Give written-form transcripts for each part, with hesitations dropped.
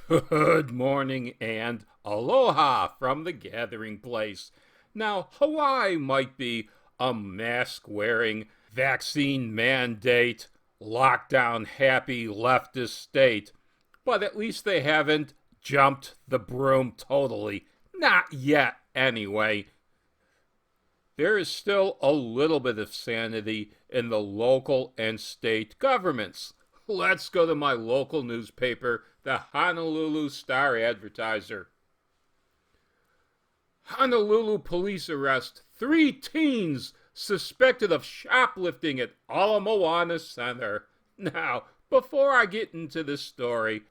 Good morning and aloha from the gathering place. Now, Hawaii might be a mask wearing, vaccine mandate, lockdown happy leftist state, but at least they haven't jumped the broom totally. Not yet, anyway. There is still a little bit of sanity in the local and state governments. Let's go to my local newspaper, the Honolulu Star Advertiser. Honolulu police arrest 3 teens suspected of shoplifting at Ala Moana Center. Now, before I get into this story,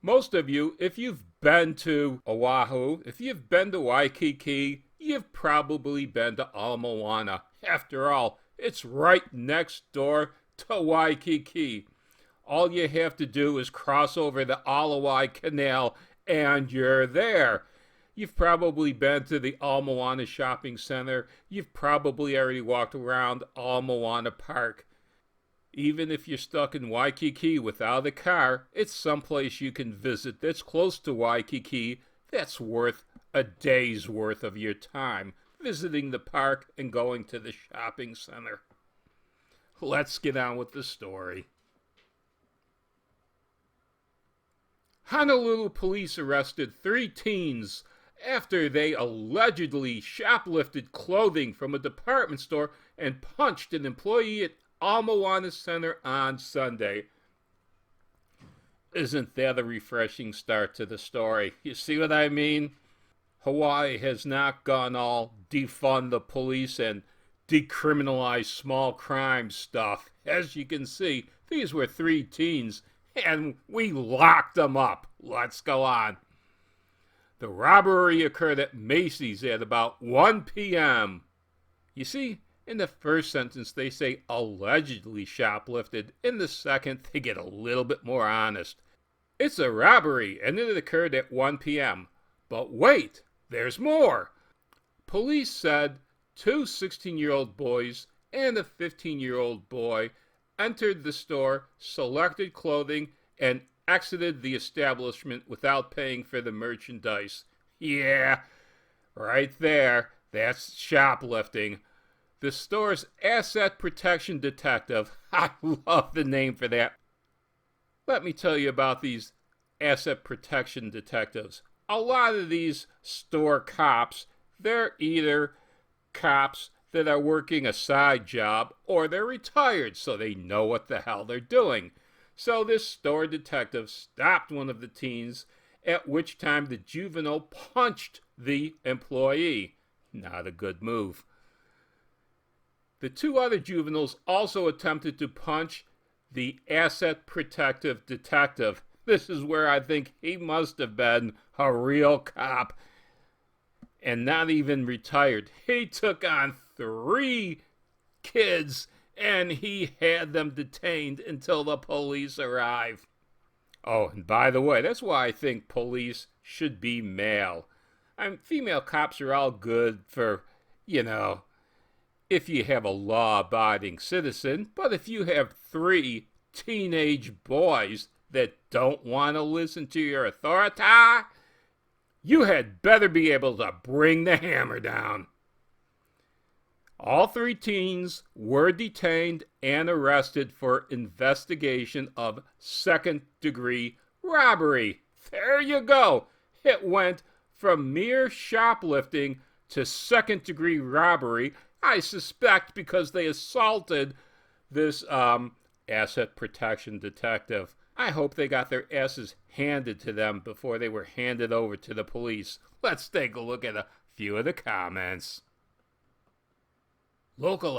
most of you, if you've been to Oahu, if you've been to Waikiki, you've probably been to Ala Moana. After all, it's right next door to Waikiki. All you have to do is cross over the Alawai Canal and you're there. You've probably been to the Ala Moana Shopping Center. You've probably already walked around Ala Moana Park. Even if you're stuck in Waikiki without a car, it's someplace you can visit that's close to Waikiki that's worth a day's worth of your time, visiting the park and going to the shopping center. Let's get on with the story. Honolulu police arrested 3 teens after they allegedly shoplifted clothing from a department store and punched an employee at Ala Moana Center on Sunday. Isn't that a refreshing start to the story? You see what I mean? Hawaii has not gone all defund the police and decriminalize small crime stuff. As you can see, these were 3 teens and we locked them up. Let's go on. The robbery occurred at Macy's at about 1 p.m. You see, in the first sentence they say allegedly shoplifted. In the second, they get a little bit more honest. It's a robbery and it occurred at 1 p.m. But wait, there's more. Police said 2 16-year-old boys and a 15-year-old boy entered the store, selected clothing, and exited the establishment without paying for the merchandise. Yeah, right there. That's shoplifting. The store's asset protection detective, I love the name for that. Let me tell you about these asset protection detectives. A lot of these store cops, they're either cops that are working a side job or they're retired, so they know what the hell they're doing. So this store detective stopped one of the teens, at which time the juvenile punched the employee. Not a good move. The 2 other juveniles also attempted to punch the asset protective detective. This is where I think he must have been a real cop and not even retired. He took on 3 kids and he had them detained until the police arrived. Oh, and by the way, that's why I think police should be male. Female cops are all good for, if you have a law-abiding citizen, but if you have 3 teenage boys that don't want to listen to your authority, you had better be able to bring the hammer down. All 3 teens were detained and arrested for investigation of second-degree robbery. There you go. It went from mere shoplifting to second-degree robbery, I suspect because they assaulted this asset protection detective. I hope they got their asses handed to them before they were handed over to the police. Let's take a look at a few of the comments. Local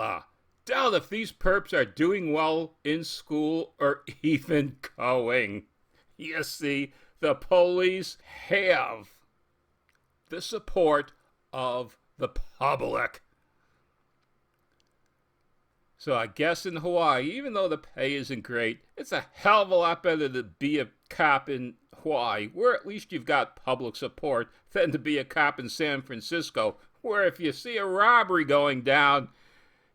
doubt if these perps are doing well in school or even going. You see, the police have the support of the public. So I guess in Hawaii, even though the pay isn't great, it's a hell of a lot better to be a cop in Hawaii, where at least you've got public support, than to be a cop in San Francisco, where if you see a robbery going down,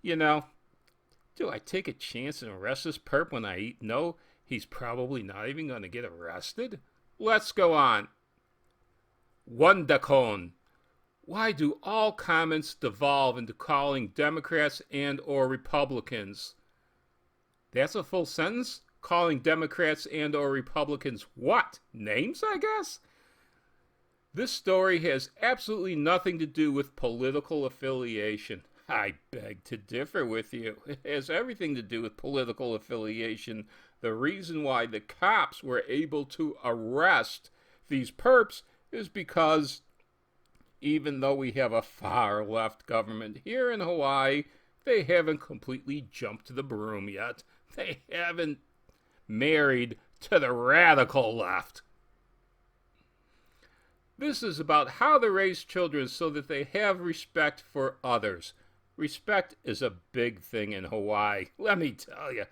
do I take a chance and arrest this perp when I know he's probably not even going to get arrested? Let's go on. Wondakon. Why do all comments devolve into calling Democrats and or Republicans? That's a full sentence? Calling Democrats and or Republicans what? Names, I guess? This story has absolutely nothing to do with political affiliation. I beg to differ with you. It has everything to do with political affiliation. The reason why the cops were able to arrest these perps is because even though we have a far left government here in Hawaii, they haven't completely jumped the broom yet. They haven't married to the radical left. This is about how to raise children so that they have respect for others. Respect is a big thing in Hawaii. Let me tell you,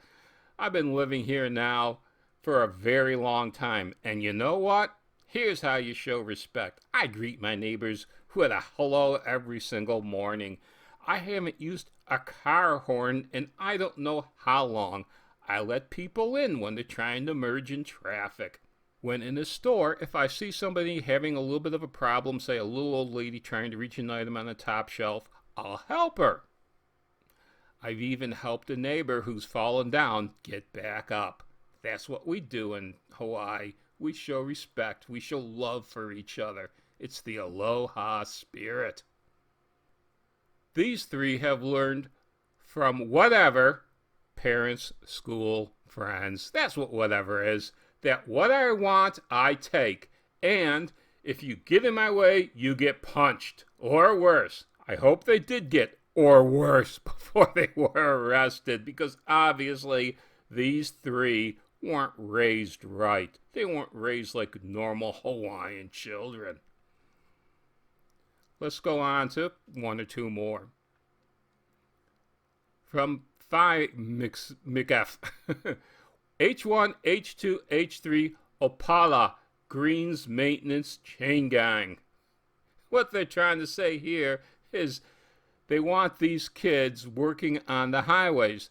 I've been living here now for a very long time. And you know what? Here's how you show respect. I greet my neighbors with a hello every single morning. I haven't used a car horn in I don't know how long. I let people in when they're trying to merge in traffic. When in a store, if I see somebody having a little bit of a problem, say a little old lady trying to reach an item on the top shelf, I'll help her. I've even helped a neighbor who's fallen down get back up. That's what we do in Hawaii. We show respect. We show love for each other. It's the aloha spirit. These three have learned from whatever, parents, school, friends, that's what whatever is, that what I want, I take. And if you get in my way, you get punched. Or worse. I hope they did get or worse before they were arrested, because obviously these three weren't raised right. They weren't raised like normal Hawaiian children. Let's go on to one or two more. From Phi McF. H1, H2, H3, Opala, Greens Maintenance Chain Gang. What they're trying to say here is they want these kids working on the highways.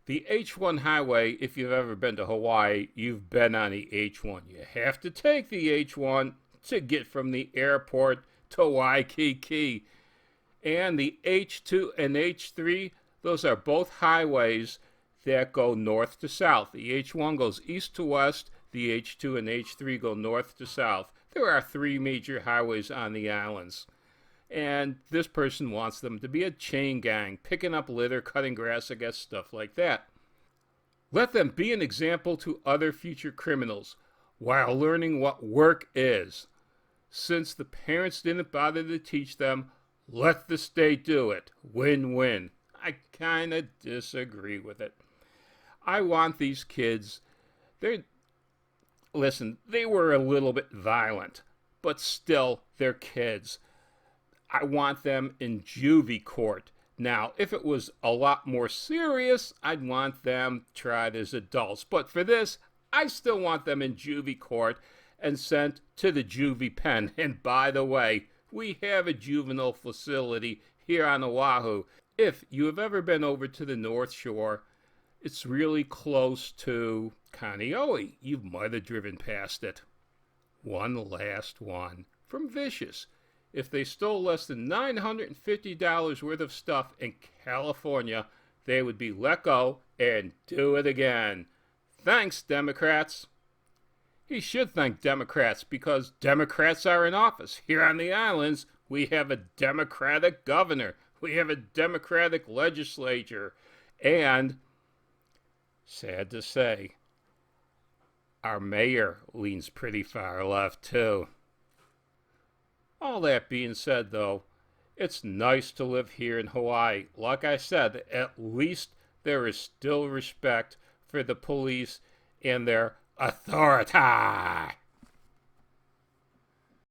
The H1 highway, if you've ever been to Hawaii, you've been on the H1. You have to take the H1 to get from the airport to Waikiki. And the H2 and H3, those are both highways that go north to south. The H1 goes east to west. The H2 and H3 go north to south. There are three major highways on the islands. And this person wants them to be a chain gang, picking up litter, cutting grass, I guess, stuff like that. Let them be an example to other future criminals while learning what work is. Since the parents didn't bother to teach them, let the state do it. Win-win. I kind of disagree with it. I want these kids, they were a little bit violent, but still, they're kids. I want them in juvie court. Now, if it was a lot more serious, I'd want them tried as adults. But for this, I still want them in juvie court and sent to the juvie pen. And by the way, we have a juvenile facility here on Oahu. If you have ever been over to the North Shore, it's really close to Kaneohe. You might have driven past it. One last one from Vicious. If they stole less than $950 worth of stuff in California, they would be let go and do it again. Thanks, Democrats. He should thank Democrats because Democrats are in office. Here on the islands, we have a Democratic governor. We have a Democratic legislature. And sad to say, our mayor leans pretty far left, too. All that being said, though, it's nice to live here in Hawaii. Like I said, at least there is still respect for the police and their authority.